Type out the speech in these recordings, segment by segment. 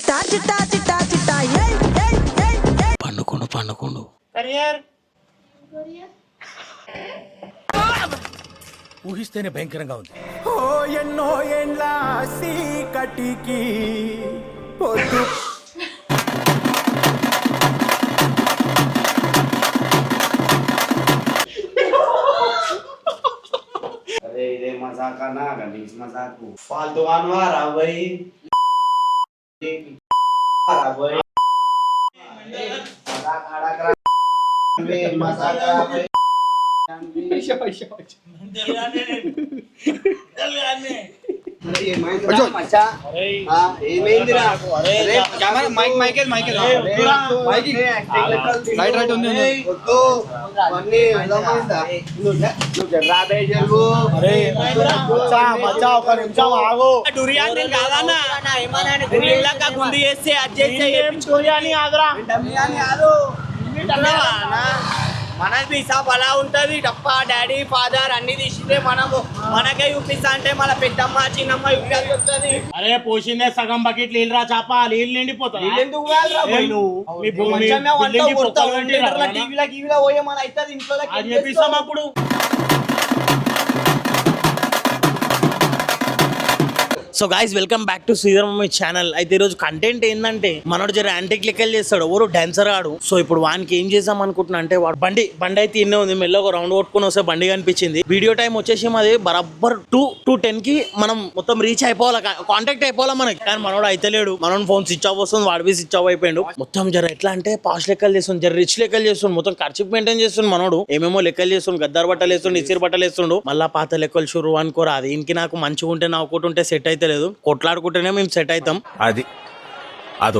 చిట్టా చిట్టా చిట్టా చిట్టా పండుకోండు పండుకోండు ఊహిస్తేనే భయంకరంగా ఉంది. ఓ ఎన్నో ఎండ్ల సీకటికి పొద్దు अरे इधे मजाक ना गणेश मजाक को फालतू मारवा भाई भाई मजाक खड़ा करा मजाक करा भाई अरे महिंद्रा मचा हां ए महिंद्रा अरे कैमरा माइक लाइट ఉంది వద్దు అన్నీ వెళ్ళమందా నువ్వు జర్రా బే జల్లు అరే మచ్చా ఒక నిమిషం ఆగు డురియాన్ నేను కాదన్నా ఏమన్నా డురియాన్ గుండి చేస్తే అది చేస్తే బిర్యానీ ఆగరా బిర్యానీ ఆదు మనది హిసాబ్ అలా ఉంటది డప్ప డాడీ ఫాదర్ అన్ని తీసితే మనము మనకే చూపిస్తా అంటే మన పెద్దమ్మ చిన్నమ్మ యుద్ధాలు వస్తుంది. అరే పోసిందే సగం బకెట్ నీళ్ళు రా చాప నీళ్ళు నిండిపోతాయి ఎందుకు టీవీలో పోయే మన అవుతుంది ఇంట్లో చేపిస్తాం అప్పుడు. So guys welcome back to Sridhar mummy channel. అయితే ఈరోజు కంటెంట్ ఏంటంటే మనోడు జర యాంటిక్ లెక్కలు చేస్తాడు, ఎవరు డాన్సర్ ఆడు. సో ఇప్పుడు వానికి ఏం చేద్దాం అనుకుంటున్నా అంటే వాడు బండి అయితే ఇన్నే ఉంది, మెల్ల ఒక రౌండ్ కొట్టుకుని వస్తే బండి కనిపించింది. వీడియో టైం వచ్చేసి మాది బరాబర్ 2:10 కి మనం మొత్తం రీచ్ అయిపోవాలి, కాంటాక్ట్ అయిపోవాలి మనకి. కానీ మనోడు అయితే లేడు, మనోడు ఫోన్ స్విచ్ ఆఫ్ వస్తుంది, వాడు బి స్విచ్ ఆఫ్ అయిపోయాడు. మొత్తం జర ఎట్లా అంటే పాష్ లెక్కలు చేస్తుంది, జర రిచ్ లెక్కలు చేస్తుంది, మొత్తం ఖర్చు మెయింటైన్ చేస్తుంది మనోడు. ఏమేమో లెక్కలు చేస్తుంది, గద్దారు బట్టలు వేస్తుండు, ఇసిరి బట్టలు వేస్తుండు, మళ్ళా పాత లెక్కలు షురు అనుకోరా. అది ఇంక నాకు మంచిగా ఉంటే నా ఒకటి ఉంటే సెట్ అయితే లేదు, కొట్లాడుకుంటేనే మేము సెట్ అవుతాం. అది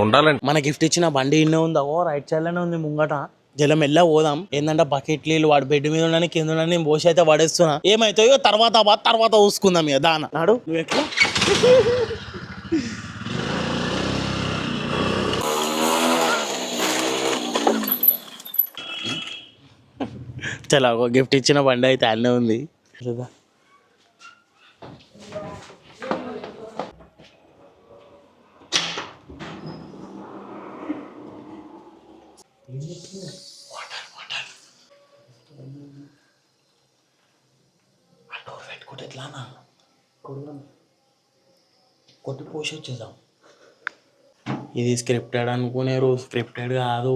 ఉండాలండి. మన గిఫ్ట్ ఇచ్చిన బండి ఇన్నే ఉంది, ఓ రైట్ సైడ్ లోనే ఉంది ముంగట. జలం ఎల్లా పోదాం. ఏంటంటే బకెట్ నీళ్ళు వాడు బెడ్ మీద ఉండని కింద ఉండని నేను పోసి అయితే పడేస్తున్నా. ఏమైతాయో తర్వాత చూసుకుందాం ఇక దాన నాడు. నువ్వు ఎక్కువ చలా గిఫ్ట్ ఇచ్చిన బండి అయితే అన్నీ ఉంది. ఎట్లానా కొట్టి పోసి వచ్చేద్దాం. ఇది స్క్రిప్టెడ్ అనుకునేరు, స్క్రిప్టెడ్ కాదు.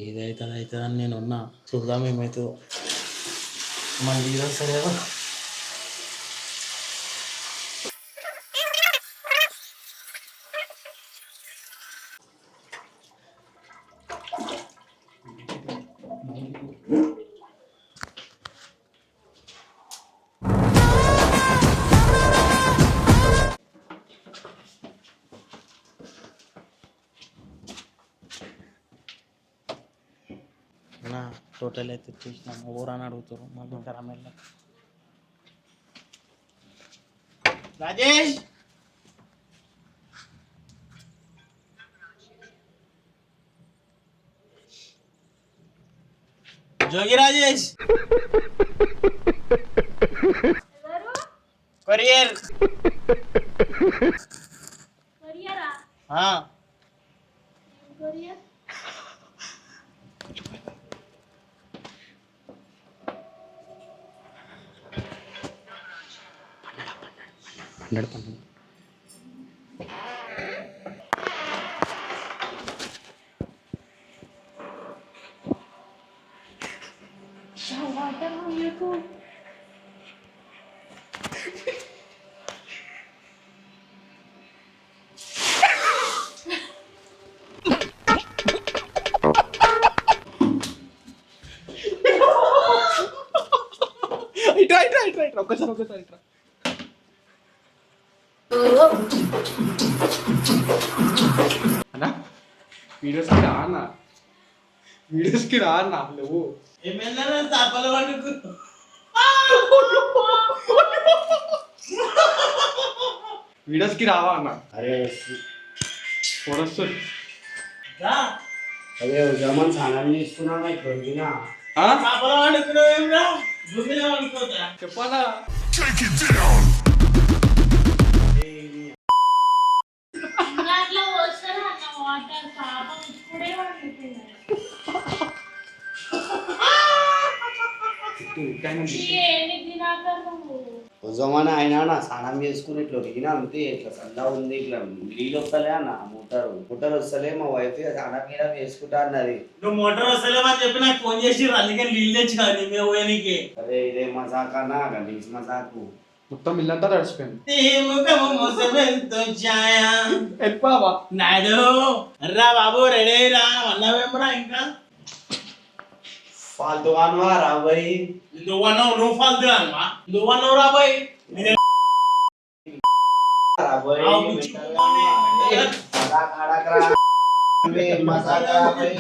ఏదైతే అది అవుతుందని నేను ఉన్నా, చూద్దాం ఏమవుతుందో. మళ్ళీ ఇది వస్తలేదా? టోటల్ అయితే చూసినాము, ఊరని అడుగుతారు మళ్ళీ ఇంకా రమేళ్ళ. రాజేష్ జోగి రాజేష్ కొరియర్ ఒక్కసారి అన్నా వీడియోస్కి రా అన్న నువ్వు వీడియోస్కి రావా అన్న? అరే అదే జమన్ సానాలు తీసుకున్నా చెప్పాలా? ఉజమని ఆయన నా స్నానం చేసుకుని ఇట్లా ఒరిగినా అంతే ఇట్లా చల్ల ఉంది ఇట్లా నీళ్ళు వస్తలే అన్న మోటార్ వస్తలే మా వైఫ్ స్నానం మీద వేసుకుంటా అన్నది. నువ్వు మోటార్ వస్తలేమని చెప్పి నాకు ఫోన్ చేసి అందుకే నీళ్ళు తెచ్చిన నీ మీద పోయానికి. అరే ఇదే మజాక్ అన్నా గలీజ్ మజాకు. మొత్తం ఇల్లంతా తడిచిపోయింది. వెళ్ళిపోవా నాయుడు రా బాబు రెడీ రా అన్నవేమరా ఇంకా ఫాల్తు అనవా రాబోయ్ నువ్వన్నావు నువ్వు ఫాల్తు అనవా నువ్వన్నావు రాబోయ్ రాబోయ్ మజాక్ ఆడకరా మజాక్ రాబోయ్.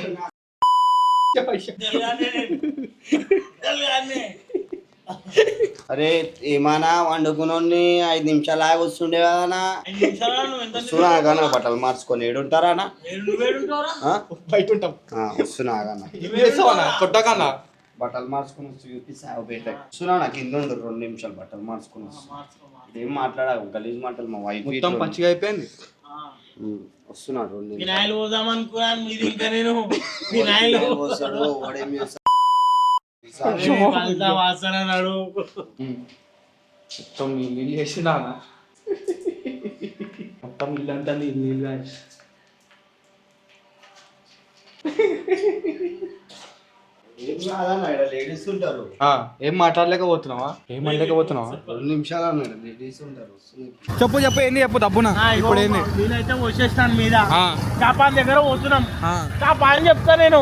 అరే ఏమన్నా వండుకుని 5 నిమిషాలు ఆగి వస్తుండే కదనా. వస్తున్నా కానీ బట్టలు మార్చుకొని ఏడుంటారా అన్న? బయట ఉంటాం. వస్తున్నా కానీ కొట్టకన్నా బట్టలు మార్చుకుని చూపిస్తా వస్తున్నా నాకు కింద ఉండు 2 నిమిషాలు బట్టలు మార్చుకుని వస్తున్నా. ఇదేం మాట్లాడావు గలీజ్ మాటలు మా వైఫ్ మొత్తం పచ్చిగా అయిపోయింది. వస్తున్నా 2 నిమిషాలు వినాయలు పోదాం అనుకున్నాను మీది ఇంకా నేను వినాయలు వాడేం చేస్తాడు వాసన నాడు మొత్తం నీళ్ళు వేసిందా అన్న? మొత్తం ఇల్లంతా నీళ్ళు ఏం కాదన్న లేడీస్ ఉంటారు. ఏం మాట్లాడలేకపోతున్నావా? ఏం అనలేకపోతున్నావా? 2 నిమిషాలు అన్నాడు లేడీస్ ఉంటారు. చెప్పు ఏంది చెప్పు దబ్బునా ఇప్పుడు ఏంది? నేనైతే వచ్చేస్తాను మీద చాపాన్ దగ్గర పోతున్నాం. చాపా అని చెప్తా నేను.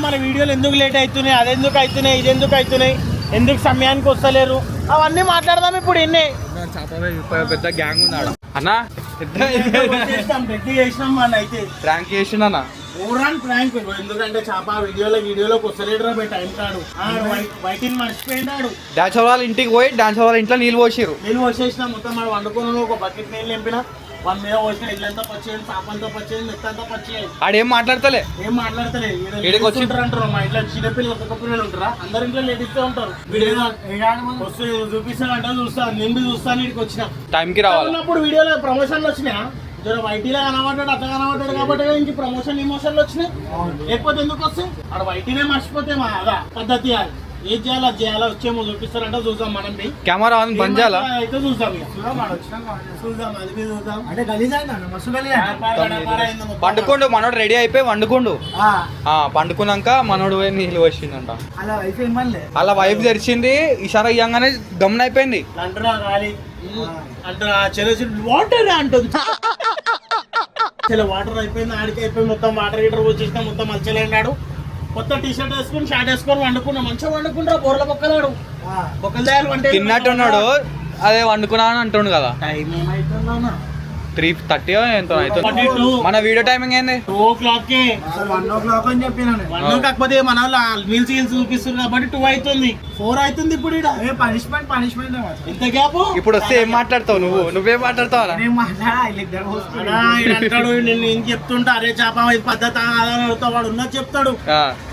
మన వీడియోలు ఎందుకు లేట్ అవుతున్నాయి, అదెందుకు అవుతున్నాయి, ఇదెందుకు అవుతున్నాయి, ఎందుకు సమయానికి వస్తలేరు, అవన్నీ మాట్లాడదాం ఇప్పుడు. ఎన్నే పెద్ద గ్యాంగ్ ఉంది అన్నా. పెట్టి చేసినాం మన అయితే ప్రాంక్ చేసిండన్నా. ఊరాన్ ప్రాంక్. ఎందుకంటే చాపా వీడియోలోకి వస్తలేడు రా టైం కాడు. బయటిని మర్చిపోయినాడు. డాన్స్ వాళ్ళ ఇంటికి పోయి డాన్స్ వాళ్ళ ఇంట్లో నీళ్ళు పోసిరు. నీళ్ళు పోసేసిన మొత్తం మనం వండుకున్నాను. ఒక బకెట్ నీళ్ళు నింపిన వన్ మీద పోసిన ఇల్లంతా పచ్చేది, చాపంతా పచ్చేది, మెత్తంతా పచ్చేది. ఆడేం మాట్లాడతలే ఏం మాట్లాడతలే. అంటారు మా ఇంట్లో చిన్నపిల్లలు ఒక్కొక్క పిల్లలు ఉంటారా? అందరి ఇంట్లో లేడీస్ ఉంటారు. వస్తు చూపిస్తానంటే చూస్తాను, నేను చూస్తాను. ఇక్కడికి వచ్చిన టైంకి రావాలి. ఉన్నప్పుడు వీడియోలో ప్రమోషన్లు వచ్చినాయా? జర వైటీలో కనబడ్డాడు, అట్లా కనబడ్డాడు కాబట్టి ఇంక ప్రమోషన్ ఇమోషన్లు వచ్చినాయి. లేకపోతే ఎందుకు వస్తాయి? అక్కడ వైటీనే మర్చిపోతే మా అదా పద్ధతి. ఏం చేయాలి అది చేయాలా, వచ్చేమో చూపిస్తారంటే చూద్దాం. మనం కెమెరా బంద్ చేయాలా అయితే చూద్దాం. చూద్దాం అది చూద్దాం. అంటే పండుకోండు మనోడు రెడీ అయిపోయి వండుకోండు. పండుకున్నాక మనోడు పోయి నీళ్ళు వచ్చిందంట. అలా వైఫ్ తెరిచింది. ఇషారా ఇయ్యంగానే గమన అయిపోయింది. అంటున్నా గాలి అంటున్నా వాటర్ అంటుంది. వాటర్ అయిపోయింది, ఆడికి అయిపోయి మొత్తం వాటర్ హీటర్ వచ్చేసిన మొత్తం మంచిగా కొత్త టీ షర్ట్ వేసుకుని షార్ట్ వేసుకొని వండుకున్నా. మంచిగా వండుకుంటా. బోర్ల బొక్కలాడు బొక్కలు తయారు అంటే తిన్నట్టున్నాడు. అదే వండుకున్నా అని అంటుండు కదా. టైం ఏమైతుందా? 3:30 ఎంత అవుతుంది. మన వీడియో టైమింగ్ ఏంది? 2 o'clock. 1 o'clock అని చెప్పిన. 1 కాకపోతే మన వాళ్ళు మీల్స్ చూపిస్తున్నారు కాబట్టి 2 అవుతుంది. 4 అవుతుంది ఇప్పుడు. పనిష్మెంట్ ఇంత గ్యాప్. ఇప్పుడు వస్తే ఏం మాట్లాడతావు నువ్వేం మాట్లాడతావు? అంటాడు నేను ఏం చెప్తుంటా. అరే చాప ఇది పద్ధతి అడుగుతా. వాడు ఉన్నది చెప్తాడు.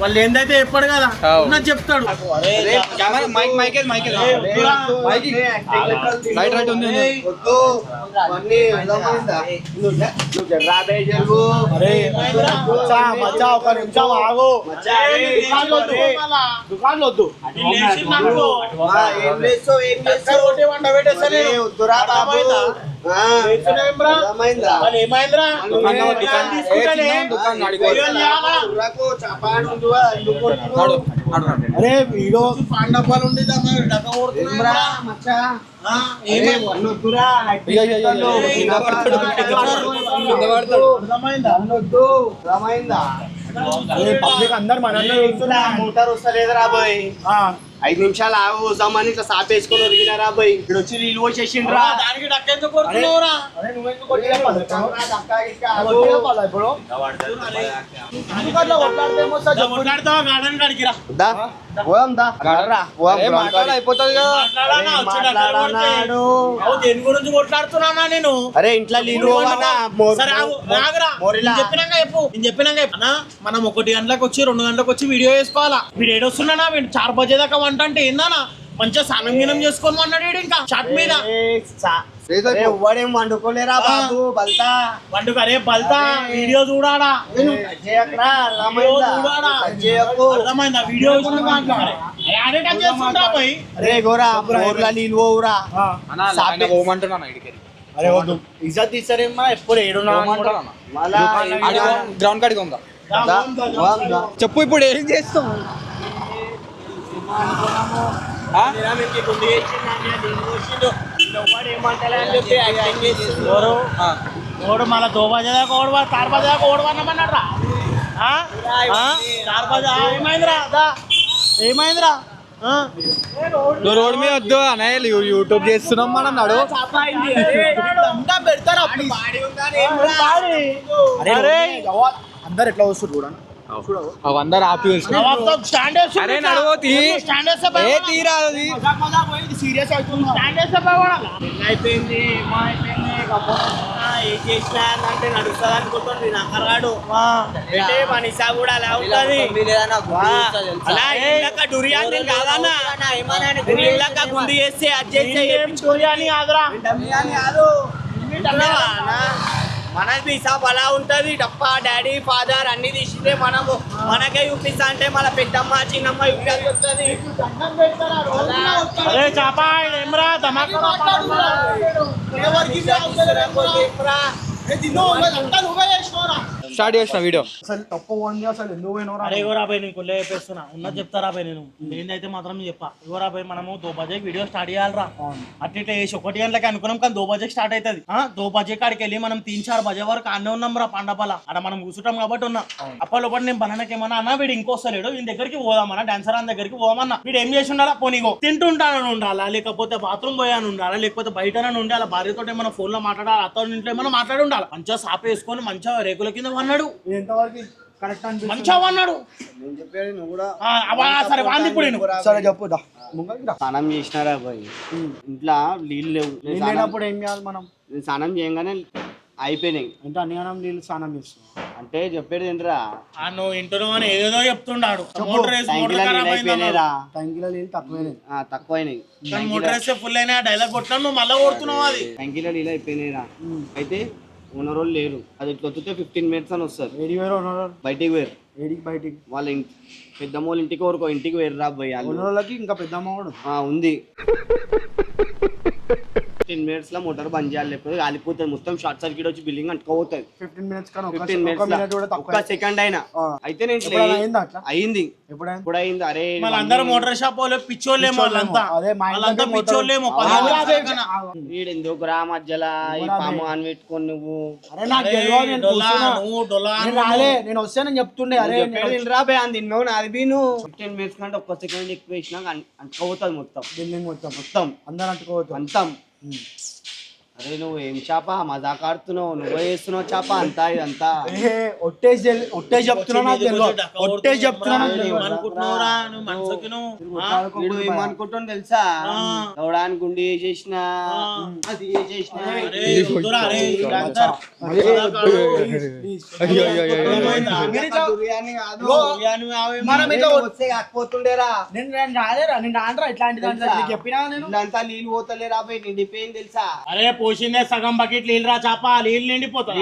వాళ్ళు ఏందైతే చెప్పాడు కదా ఉన్నది చెప్తాడు. దుకాణం వద్దు. ఏమైందిరా? అరే వీడియో పాండపాలు ఉండేది పబ్లిక్ అందరు మన మోటార్ వస్తలేదు రాబోయ్. 5 నిమిషాలు ఆగు వద్దామని ఇట్లా సాపేసుకొని ఒరిగినా రాబోయ్. ఇక్కడ వచ్చి నీళ్ళు పోసేసిండ్రా. దానికి డక్కెందుకు కొడుతున్నావురా? కొట్లాడతావా గార్డెన్ కాడికి రా. దేని గురించి కొట్లాడుతున్నా నేను? అరే ఇంట్లో నీళ్ళు చెప్పినాక మనం 1 గంటలకు వచ్చి 2 గంటలకు వచ్చి వీడియో వేసుకోవాలా. వీడు ఏడొస్తున్నా 4 బజే దాకా వంట అంటే ఏందన్నా? మంచిగా స్నానం గినం చేసుకొని అన్నాడు ఇంకా షాట్ మీద. ఎవ్వడేం వండుకోలేరా బాబు బల్తా వండుకు అరే బల్తా వీడియో చూడాడా చేయకరా అర్థమైందా వీడియో చేస్తుంటా పోయి అరే గోరా బోర్లా నీళ్ళు పోవురా ఓమంటున్నాను ఇడికి అరే వద్దు ఇజ్జత్ తీస్తారేమ్మా ఎప్పుడు ఏడున్నా గ్రౌండ్ కాడికి ఉందా చెప్పు ఇప్పుడు ఏం చేస్తాం ఓడు మళ్ళీ దోబాజాక ఓడవా తార్బాజాక ఓడవన్నమన్నారా ఏమైందిరా ఏమైందిరా రోడ్ మీద వద్దు అనే యూట్యూబ్ చేస్తున్నాం మనం నడు అందరు ఎట్లా వస్తుంది చూడండి అవందరు ఆపి అరే నడువు సీరియస్ అయిపోయింది ఏం చేసినా అంటే నడుస్తుంది అనుకుంటుంది నక్కరాడు మనిషా కూడా అలా ఉంటది అలా ఇళ్ళక డురియాని కాదన్నా ఇళ్ళక గుండు చేస్తే అది చేస్తే డురియాని కాదురా మనది హిసాబ్ అలా ఉంటది డప్పా డాడీ ఫాదర్ అన్ని తీసిందే మనము మనకే చూపిస్తా అంటే మన పెద్దమ్మ చిన్నమ్మ చూపించాల్సి వస్తుంది స్టార్ట్ చేసిన వీడియో అరే ఇగోరాబాయ్ నీకు కొల్లే చెప్పేస్తున్నా ఉన్నది చెప్తారా నేను ఏందైతే మాత్రం చెప్పా ఇగోరాబాయ్ మనము దోబాజేకి వీడియో స్టార్ట్ చేయాలరా అట్లా వేసి 1 గంటలకి అనుకున్నాం కానీ దోబాజేకి స్టార్ట్ అవుతుంది దోబాజే కాడికి వెళ్ళి మనం 3-4 బజే వరకు అన్నీ ఉన్నాం రా పండపల అక్కడ మనం కూర్చుంటాం కాబట్టి ఉన్నా అప్పటి నేను బనానకి ఏమన్నా అన్నా వీడు ఇంకోస్తలేడు వీడి దగ్గరికి పోదామన్నా డాన్సర్ అని దగ్గరికి పోదామన్నా వీడు ఏం చేసి ఉండాలా పోనీగో తింటుంటానని ఉండాలా లేకపోతే బాత్రూమ్ పోయాను ఉండాలా లేకపోతే బయటనే ఉండాలి భార్యతో ఏమైనా ఫోన్ లో మాట్లాడాలి అత్త ఇంట్లో ఏమైనా మాట్లాడి ఉండాలి మంచిగా సాప వేసుకొని మంచిగా రేకుల కింద అన్నాడు మంచిగా అన్నాడు సరే వాంది ఇప్పుడు సరే చెప్పు స్నానం చేసినారా బాయ్ ఇంట్లో నీళ్ళు లేవు లేనప్పుడు ఏం చేయాలి మనం నేను స్నానం చేయగానే అయిపోయినాయి అంటే అన్ని నీళ్ళు స్నానం చేస్తున్నాం అంటే చెప్పేది ఏంట్రా నువ్వు ఇంటున్నావు అని ఏదేదో చెప్తున్నాడు తక్కువైనాయి మోటార్ వేస్తే ఫుల్ అయినా డైలాగ్ కొట్టినా నువ్వు మళ్ళీ కొడుతున్నావు అది ట్యాంకీలో నీళ్ళు అయిపోయినాయిరా అయితే ఓనర్ వాళ్ళు లేరు అది ఇట్లా వస్తే 15 మినిట్స్ అని వస్తారు బయటికి వేరు బయటికి వాళ్ళ పెద్దమ్మ వాళ్ళ ఇంటికి వేరు రా పోయి ఓనర్లకి ఇంకా పెద్దమ్మ కూడా ఉంది 15 మినిట్స్ లో మోటార్ బంద్ చేయాలి లేకపోతే కాలిపోతుంది మొత్తం షార్ట్ సర్క్యూట్ వచ్చి బిల్డింగ్ అంటుకోపోతుంది 15 మినిట్స్ ఒక్క సెకండ్ అయినా అయితే నేను అయింది ఇప్పుడు అయింది అరే అందరూ మోటార్ షాప్ వాళ్ళు పిచ్చోళ్ళేమో వాళ్ళంతా పిచ్చోళ్ళేమో ఎందుకురా మధ్యలో ఈ పాము అని పెట్టుకొని నువ్వు నేను వస్తానని చెప్తుండే అరే రా బే అని తిన్నావు నాది బీను 15 మినిట్స్ కంటే ఒక్క సెకండ్ ఎక్కువ వేసినా అంటుకోపోతుంది మొత్తం బిల్డింగ్ మొత్తం అందరూ అంటుకోవచ్చు అంతం అరే నువ్వు ఏం చేప మజాక్ ఆడుతున్నావు నువ్వే చేస్తున్నావు చేప అంతా ఇదంతా ఒట్టేసి వీడు ఏమనుకుంటున్నావు తెలుసా ఎవడానికి గుండి చేసిన అది చేసిన కాకపోతుండేరా ఇట్లాంటి నీళ్ళు పోతలేరా నిండిపోయింది తెలుసా అరే పోసిందే సగం బకెట్ నీళ్ళు రా చాప నీళ్ళు నిండిపోతాయి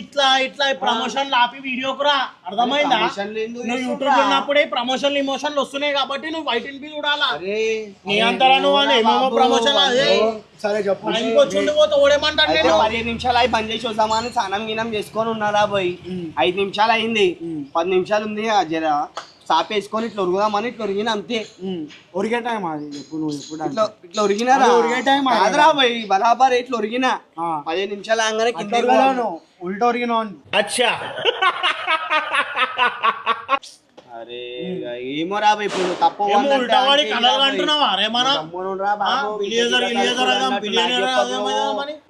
ఇట్లా ఇట్లా ప్రమోషన్ ఆపి వీడియోకు రా అర్థమైందా నువ్వు యూట్యూబ్ ఉన్నప్పుడే ప్రమోషన్లు ఇమోషన్లు వస్తున్నాయి కాబట్టి నువ్వు వైట్ అండ్ బి చూడాలా నీ అంతరా నువ్వు అని ఏమేమో ప్రమోషన్ అదే సరే చెప్పు 15 నిమిషాలు అయి బంద్ చేసి వద్దామని స్నానం గినం చేసుకొని ఉన్నారా పోయి 5 నిమిషాలు అయింది 10 నిమిషాలు ఉంది జర సాపేసుకొని ఇట్లా ఉరుగుదామని ఇట్లా ఉరిగిన అంతే ఉరిగే టైం అది ఇట్లా ఉరిగినారా ఉరిగే టైం కాదురా పోయి బరాబర్ ఇట్లా ఉరిగిన 15 నిమిషాలు ఆగానే కింద ఉల్టా ఉరిగిన అచ్చా అరే ఏమో రా బాయ్ ఇప్పుడు తప్పు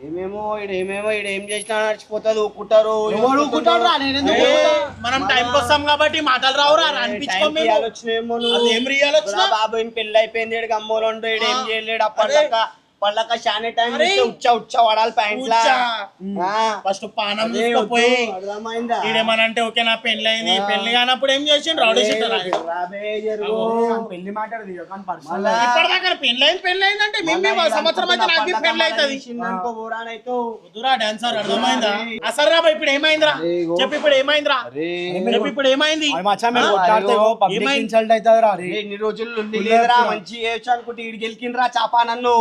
ఏమేమో ఏం చేసినా నడిచిపోతుంది ఊకుంటారు మనం టైం వస్తాం కాబట్టి మాటలు రావురా బాబు పెళ్లి అయిపోయింది అమ్మోలు ఏం చేయలేడు అప్పటిదాకా ఎప్పటిలాగా షానే టైం అరే, ఉచ్చ వడాలి ప్యాంట్లా ఫస్ట్ పానం తీసుకుపోయి అర్థమైందా ఈడేమనంటే ఓకే నా పెళ్లి అయింది పెళ్లి కానప్పుడు ఏం చేసిండు రౌడీ షీటర్ పెళ్లి మాట్లాడదు ఇప్పటిదాకా పెళ్లి అయింది అంటే మేము సంవత్సరం అయితే నాకు పెళ్లి అవుతుంది వద్దురా డాన్సర్ అర్థమైందా అసలు రా ఇప్పుడు ఏమైందిరా చెప్పు ఇప్పుడు ఏమైందిరా చెప్పు ఇప్పుడు ఏమైంది ఏమైంది? ఇన్సల్ట్ అవుతుంది రా ఎన్ని రోజులు లేదురా మంచి ఏచ్చు అనుకుంటే ఈడు గెలికిండ్రా చాపా నన్ను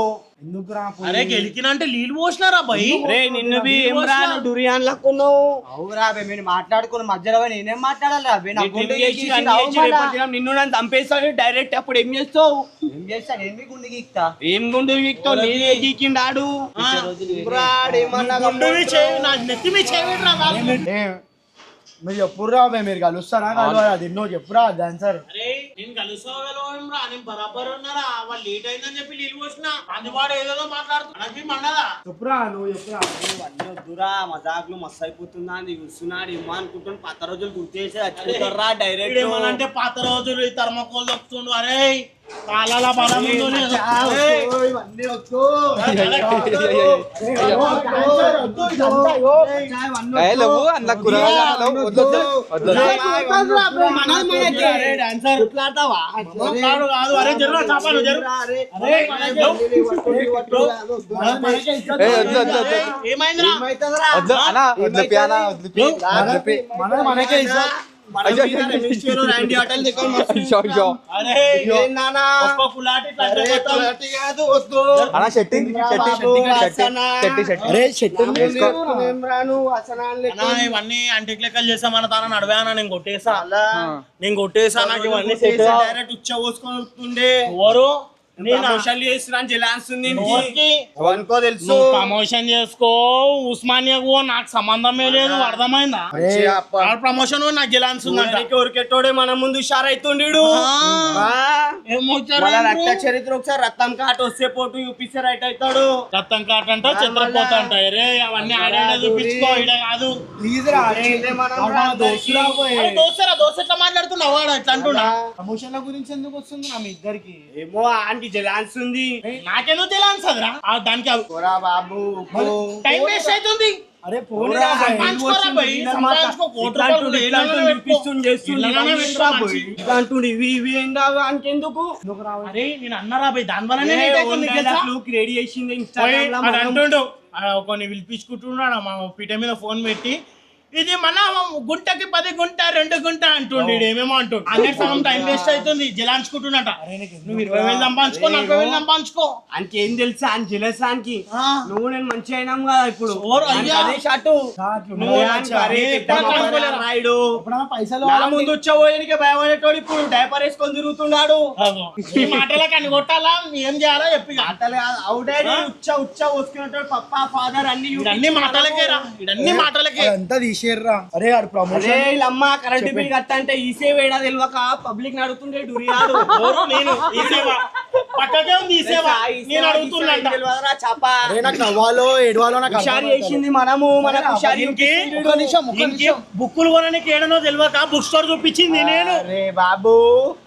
ఎందుకు రా అరే గెలికినంటే నీళ్ళు పోసినారా భయ్ రే నిన్ను బి ఇమ్రాన్ డురియాన్ లక్కున్నావు అవురా మీరు మాట్లాడుకున్న మధ్యలో నేనేం మాట్లాడాలి రా బే? నా గుండె చేసి నిన్ను నన్ను చంపేస్తాను డైరెక్ట్ అప్పుడు ఏం చేస్తావు ఏం చేస్తాను ఏమి గుండె గీక్తా ఏం గుండు వీక్తో నేనే గీకిండాడు గుండువి చేయి నా నెత్తి మీ చేయరా మీరు చెప్పుర్రా బే, మీరు కలుస్తారా కలవరా అది ఎన్నో చెప్పురా డాన్సర్. అరే నేను కలుసుకోగలరా నేను బరాబర్ ఉన్నారా వాళ్ళు లేట్ అయిందని చెప్పి నీళ్ళు పోసిన అందుబాటు ఏదో మాట్లాడుతున్నా మండదా చెప్పురా నువ్వు చెప్పురా. అన్నీ వద్దురా మజాకులు మస్తు అయిపోతుందా అని చూస్తున్నాడు ఏమో అనుకుంటున్నాను పాత రోజులు గుర్తు చేసి వచ్చేస్తారా డైరెక్ట్ ఏమనంటే పాత రోజులు ఈ థర్మకోల్ దొక్కుతుండు అరే కాలాల బలం ఉందో లేదో. ఇవన్నీ వద్దు. లేవు అందులో కూరగాయలు అరే డాన్సర్ మాట్లాడు కాదు అరే జరుగు చాపాలు జరుగు ఏమైందిరా వద్దు అన్నా వద్దు పియానా వద్దు మనకే ఇస్తారు. అరే ఒక్క కులాటి అన్నా షెట్టింగ్ ఇవన్నీ అంటికి లెక్కలు చేసామన్న తాను నడవానా నేను కొట్టేసా నాకు ఇవన్నీ డైరెక్ట్ ఉచ్చ పోసుకొని వస్తుండే ఎవరు నేను ప్రమోషన్ చేస్తున్నాను జిలాన్స్ తెలుసు ప్రమోషన్ చేసుకో ఉస్మానియా నాకు సంబంధమే లేదు అర్థమైందా ప్రమోషన్ నాకు జిలాన్స్ ఉందంట ఉరికెట్టోడే మన ముందు షార్ అవుతుండీడు రక్త చరిత్ర ఒకసారి రక్తం కాట్ వస్తే పోటు చూపిస్తే రైట్ అవుతాడు రక్తం కాట అంట చంద్రపోతా అంట రే అవన్నీ ఆడే చూపించుకో ఇడ కాదు దోశ ఎట్లా మాట్లాడుతున్నావు వాడు ఎట్లా అంటున్నా ప్రమోషన్ల గురించి ఎందుకు వస్తుంది నా మీ ఇద్దరికి? ఏమో ఆంటీ జలాన్స్ ఉంది నాకెందుకు జిలాన్స్ అదిరా దానికి బాబు టైం వేస్ట్ అవుతుంది అరే పోనీ అంకెందుకు అరే నేను అన్నారా భయ్ దాని వల్లనే రెడీ చేసింది అంటుండు కొన్ని పిలిపించుకుంటున్నాడు మా పీట మీద ఫోన్ పెట్టి ఇది మన గుంటకి 10 గుంట 2 గుంట అంటుండే ఏమేమో అంటుండు అనే సగం టైం వేస్ట్ అవుతుంది జలాంచుకుంటున్నట నువ్వు 20,000 సంపాదించుకో 40,000 సంపాదించుకో అంకేం తెలుసా అని జలసానికి నువ్వు నేను మంచి అయినాం కదా ఇప్పుడు రాయుడు పైసలు నా ముందు వచ్చేవాడికి భయపడేటోడు ఇప్పుడు డైపర్ వేసుకొని తిరుగుతున్నాడు ఈ మాటలకు అన్ని కొట్టాలా ఏం చేయాలో చెప్పి అవుడాడి ఉచ్చ పోసుకునేటోడు పప్పా ఫాదర్ అన్ని మాటలకే రా ఇవన్నీ మాటలకే అంతా తీసేర్రా. అరే ఆడు ప్రమోషన్ అమ్మ కరెంట్ బిల్ కట్ట అంటే ఈసే వేడా తెలియక పబ్లిక్ నడుతుండే డురియాడు నేను ఈ సేవ పక్కకే ఉంది ఈ సేవ నేను అడుగుతున్నా చాపా నాకు నవ్వాలో ఏడవాలో నాకు హుషారు చేసింది మనము మన బుక్కులు కొనడానికి ఏడనో తెలియక బుక్ స్టోర్ చూపించింది నేను బాబు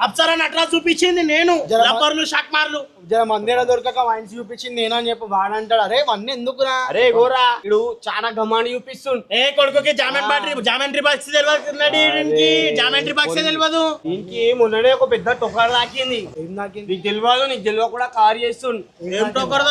అప్సరా నట్రా చూపించింది నేను లబ్బర్లు షాక్మార్లు జర మందిర దొరకక వైన్స్ చూపించింది నేను అని చెప్పి వాడంటాడు. అరే వన్నీ ఎందుకురా? అరే గోరా ఇడు చాలా గమాని చూపిస్తుండు ఏ కొడుకుకి జామెంట్రీ బాక్స్ తెలియదు జామెంట్రీ బాక్స్ తెలియదు దీనికి మొన్ననే ఒక పెద్ద టొకర్ దాకింది నీకు తెలియదు నీకు తెలియ కూడా కార్ చేస్తుండు ఏం టొకర్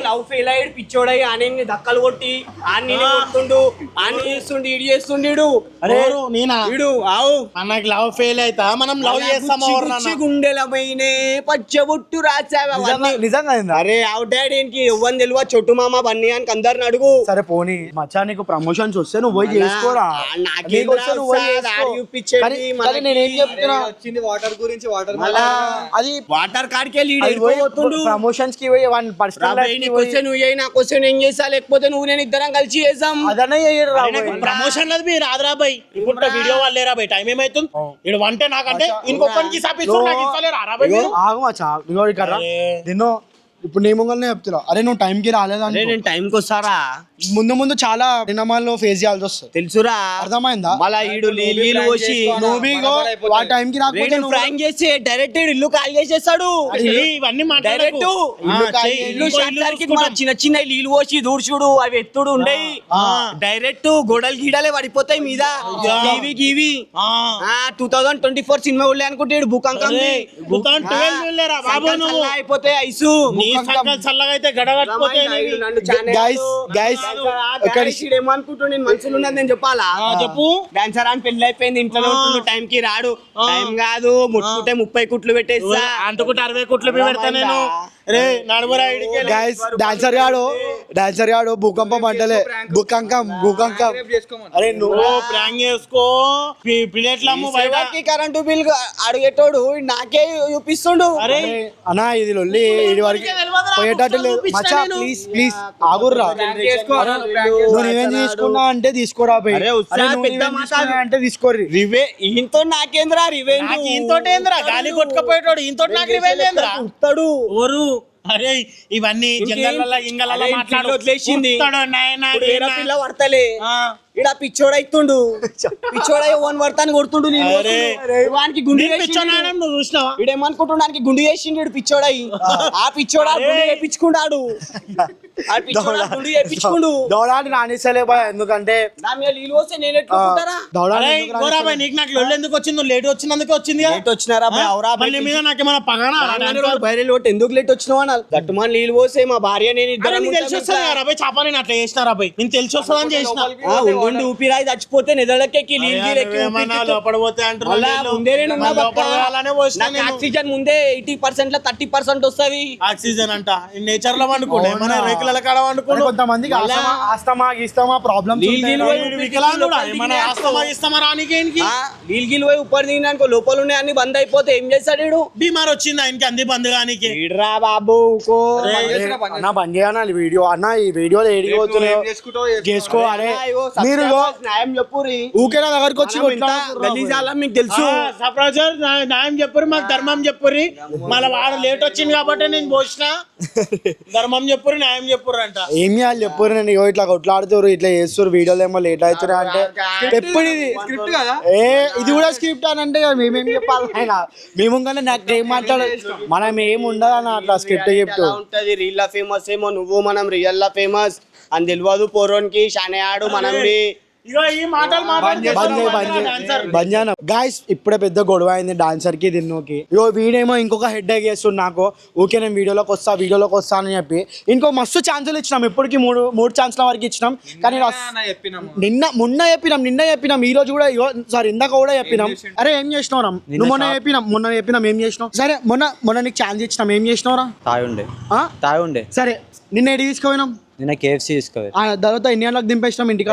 లవ్ ఫెయిల్ అయ్యి పిచ్చోడై ఆని దక్కలు కొట్టి ఆని కొడుతుండు ఆని చేస్తుండు ఇడి చేస్తుండు అరే నేనా ఇడు ఆవు అన్నకి లవ్ ఫెయిల్ అయితా మనం లవ్ చేస్తామా గుండెల పైనే పచ్చబొట్టు రాసావా నిజంగా అరే అవుట్ డాడీకి ఇవ్వని తెలివ చొట్టు మామ బన్నీ అని అందరిని అడుగు సరే పోనీ మచ్చా నీకు ప్రమోషన్స్ వస్తే నువ్వు పోయి చేసుకోరా. నీకు వస్తే నువ్వు పోయి చేసుకో. కానీ నేనేం చెప్తున్నా వచ్చింది వాటర్ గురించి వాటర్ అది వాటర్ కార్డ్కే లీడ్ అయిపోతుండు ప్రమోషన్స్ కి పోయి వన్ పర్సనల్ నువ్వు అయినా క్వశ్చన్ ఏం చేస్తా లేకపోతే నువ్వు నేను ఇద్దరం కలిసి చేద్దాం అదనే ప్రమోషన్ లేదు మీరు రాదురా బై ఇప్పుడు వీడియో వాళ్ళేరా బై టైం ఏమైతుంది ఇక్కడ వంటే నాకంటే ఇంకొకరికి సాపిస్తారు నాకు ఇస్తలేరు ఆగు మచ్చా ఇగో ఇక్కడ దిన్నో ఇప్పుడు నీ ముంగల్నే చెప్తున్నా, అరే నువ్వు టైంకి రాలేదని. నేను టైంకి వస్తారా ముందు చాలా పరిణామాల్లో ఫేస్ చేయాల్సి వస్తుంది, తెలుసురా. అర్థమైందా? మళ్ళా ఈడు నీళ్ళు పోసి ఆ టైంకి రాకపోతే ప్రాంక్ చేసి డైరెక్ట్ ఇల్లు ఖాళీ చేసేస్తాడు. ఇవన్నీ డైరెక్ట్ ఇల్లు చిన్న చిన్న నీళ్ళు పోసి దూడ్చుడు అవి ఎత్తుడు ఉండయి. డైరెక్ట్ గోడలు గీడలే పడిపోతాయి మీద. టీవీ గీవి 2024 సినిమా ఉళ్ళే అనుకుంటాడు. భూకంకం అయిపోతే ఐసు చల్లగా అయితే గడగట్టిపోతే ఏమనుకుంటూ నేను మనుషులు ఉన్నది నేను చెప్పాలా? చెప్పు. డాన్సర్ అని పెళ్లి అయిపోయింది, ఇంట్లో ఉంటుండు, టైం కి రాడు. టైం కాదు, ముట్టుకుంటే 30 కుట్లు పెట్టేస్తా, అంటుకుంటే 60 కుట్లు పెడతా నేను. రే నడుమురా గైస్, డాన్సర్ గాడు భూకంపం అంటలే, భూకంకం. అరే నువ్వు ప్రాంక్ చేసుకో, ప్లేట్లు అమ్ము బయటకి. కరెంటు బిల్ అడిగేటోడు నాకే చూపిస్తుండు. అరే అన్నా ఇది లొల్లి ఇది వరకు పోయేటట్టు లేదు మచ్చా. ప్లీజ్ ఆగుర్రా. నువ్వు రివెంజ్ తీసుకున్నా అంటే తీసుకోరా పోయి. అంటే తీసుకోర్రి. ఈయనతో నాకేంద్రా రివెంజ్? ఈయనతో ఏంద్రా గాలి కొట్టుకపోయేటోడు, ఈయనతో నాకు రివెంజ్ ఏంద్రా? ఉత్తాడు ఓరు. అరే ఇవన్నీ జంగల్లో ఇంగలలో మాట్లాడు వదిలేసింది. పిల్ల పడతలే ఆ. ఇడ పిచ్చోడైతుండు, పిచ్చోడై ఓన్ పడతాను కొడుతుండు. వానికి గుండు నువ్వు చూసినావా? ఇడేమనుకుంటున్నానికి గుండు చేసిండు ఇడు పిచ్చోడై. ఆ పిచ్చోడా గుండు చేయించుకున్నాడు, ఆ పిచ్చోడా గుండు చేయించుకుండు. దౌడాన్ని రాణిస్తలే బాయ్, ఎందుకంటే నా మీద నీళ్ళు వస్తే నేను ఎట్టుకుంటారా? దౌడాబాయ్ నీకు నాకు లొల్లి ఎందుకు వచ్చింది? నువ్వు లేట్ వచ్చినందుకు వచ్చింది. లేట్ వచ్చినారా మళ్ళీ మీద నాకేమైనా పగనా? బయట లోటు ఎందుకు లేట్ వచ్చినావు అన్నారు. గట్టుమని నీళ్ళు పోసే మా భార్య నేను ఇద్దరు తెలిసి వస్తుంది రాబాయ్. చాపా నేను అట్లా చేసినారా బాయ్, నేను తెలిసి వస్తుందని చేసిన. ఊపిరాయి చచ్చిపోతే నిదలకెక్కి లోపడిపోతే ఆక్సిజన్ ముందే 80% 30% వస్తుంది. ఆక్సిజన్ అంట నేచర్ లో వండుకోండి, మన రేకుల కాడ వండుకోండి. కొంతమందికి ఆస్తమా గీస్తమా ప్రాబ్లమ్. ఆస్తమా రానికి నీళ్ళు పోయి ఉప్పర్ దిగినానుకో లోపల ఉన్నాయి అన్ని బంద్ అయిపోతే ఏం చేస్తాడు వీడు? బీమార్ వచ్చింది ఆయనకి, అంది బంద్ కానికి. రా బాబు అన్న బంద్ చేయనా ఈ వీడియో? అన్న ఈ వీడియోలో ఏడిపోతున్నాయో చేసుకో. అరే మీరు న్యాయం చెప్పురి, ఊకేనా దగ్గరికి వచ్చి మీకు తెలుసు. న్యాయం చెప్పురి, మాకు ధర్మం చెప్పురి. మళ్ళీ వాడు లేట్ వచ్చింది కాబట్టి నేను పోసిన. ధర్మం చెప్పురి, న్యాయం చెప్పురు అంట. ఏం చేయాలి చెప్పురు? నేను ఇట్లా కొట్లాడుతారు, ఇట్లా చేస్తారు, వీడియోలు ఏమో లేట్ అవుతున్నా అంటే ఎప్పుడు ఇది స్క్రిప్ట్ కదా? ఇది కూడా స్క్రిప్ట్ అని అంటే మేమేం చెప్పాలి? ఆయన మేము కానీ నాకు ఏం మాట్లాడాలి, మనం ఏం ఉండదు అన్న అట్లా స్క్రిప్ట్ చెప్తూ ఉంటది. రీల్ లా ఫేమస్ ఏమో నువ్వు, మనం రియల్ లా ఫేమస్ అని తెలియదు. పోరోన్కి షానే ఆడు మనం గాయస్. ఇప్పుడే పెద్ద గొడవ అయింది డాన్సర్ కి దిన్నోకి. వీడేమో ఇంకొక హెడ్ ఎగ్ చేస్తుంది నాకు. ఊకే నేను వీడియోలోకి వస్తా అని చెప్పి ఇంకో మస్తు ఛాన్సులు ఇచ్చినాం. ఇప్పటికి మూడు ఛాన్స్ల వరకు ఇచ్చినాం. కానీ మొన్న చెప్పినాం ఈ రోజు కూడా, సారీ ఇందాక కూడా చెప్పినాం. అరే ఏం చేసినావు? నువ్వు మొన్న చెప్పినాం ఏం చేసినావు? సరే మొన్న నీకు ఛాన్స్ ఇచ్చినాం, ఏం చేసినావురా? తాగుండే. సరే నిన్న ఎడి తీసుకుపోయినాం? నిన్న KFC తీసుకోవాలి. తర్వాత ఎన్ని గంటలకు దింపేసినాం? ఇంటికి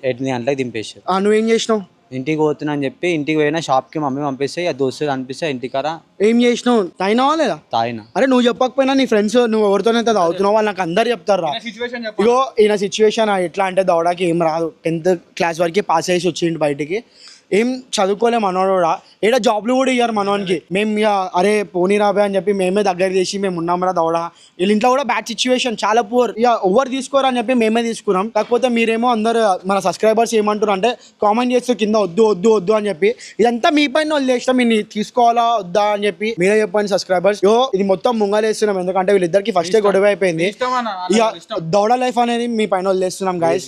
8 గంటలకు దింపేసారు. నువ్వేం చేసినావు? ఇంటికి పోతున్నా అని చెప్పి ఇంటికి పోయినా, షాప్కి మమ్మీ పంపిస్తే ఆ దోస్తులు అనిపిస్తే ఇంటికారా. ఏం చేసినావు? తాగినావా లేదా? తాగినా. అరే నువ్వు చెప్పకపోయినా నీ ఫ్రెండ్స్ నువ్వు ఎవరితోనే తాగుతున్నావు వాళ్ళు నాకు అందరు చెప్తారా. ఇగో ఈయన సిచ్యువేషన్ ఎట్లా అంటే దౌడాకి ఏం రాదు, 10th క్లాస్ వరకు పాస్ చేసి వచ్చిండు బయటికి. ఏం చదువుకోలే మనోడు కూడా, ఏడ జాబ్లు కూడా ఇయ్యారు మనోనికి. మేము ఇక అరే పోనీ రాబే అని చెప్పి మేమే దగ్గర చేసి మేము ఉన్నాంరా దౌడా. వీళ్ళ ఇంట్లో కూడా బ్యాడ్ సిచ్యువేషన్, చాలా పూర్. ఇక ఎవరు తీసుకోరు అని చెప్పి మేమే తీసుకున్నాం. కాకపోతే మీరేమో అందరు మన సబ్స్క్రైబర్స్ ఏమంటారు అంటే కామెంట్ చేస్తూ కింద వద్దు అని చెప్పి. ఇదంతా మీ పైన వదిలేస్తాం, మీరు తీసుకోవాలా వద్దా అని చెప్పి మీరే చెప్పండి సబ్స్క్రైబర్స్. ఇది మొత్తం ముంగలేస్తున్నాం, ఎందుకంటే వీళ్ళిద్దరికి ఫస్టే గొడవ అయిపోయింది. ఇక దౌడా లైఫ్ అనేది మీ పైన వదిలేస్తున్నాం గాయస్.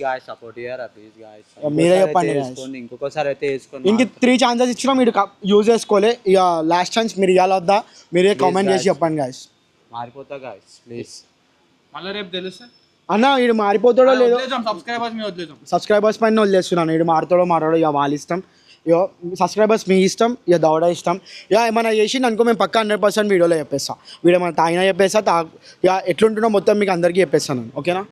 మీరే చెప్పండి. ఇంకొకసారి అయితే ఇంక 3 ఛాన్సెస్ ఇచ్చినా మీరు యూజ్ చేసుకోలే. ఇక లాస్ట్ ఛాన్స్ మీరు ఇవ్వాలి వద్దా మీరే కామెంట్ చేసి చెప్పండి గాయస్. మారిపోతా guys please. మళ్ళీ రేపు తెలుసా అన్న వీడు మారిపోతాడో లేదో. సబ్స్క్రైబర్స్ పైన వదిలేస్తున్నాను, వీడు మారుతాడో మారాడో ఇక వాళ్ళ ఇష్టం. ఇక సబ్స్క్రైబర్స్ మీ ఇష్టం, ఇక దౌడా ఇష్టం. ఇక ఏమైనా చేసింది అనుకో మేము పక్కా 100% వీడియోలో చెప్పేస్తాం. వీడు ఏమైనా తాగినా చెప్పేస్తా, ఇక ఎట్లుంటున్నా మొత్తం మీకు అందరికీ చెప్పేస్తాను. ఓకేనా?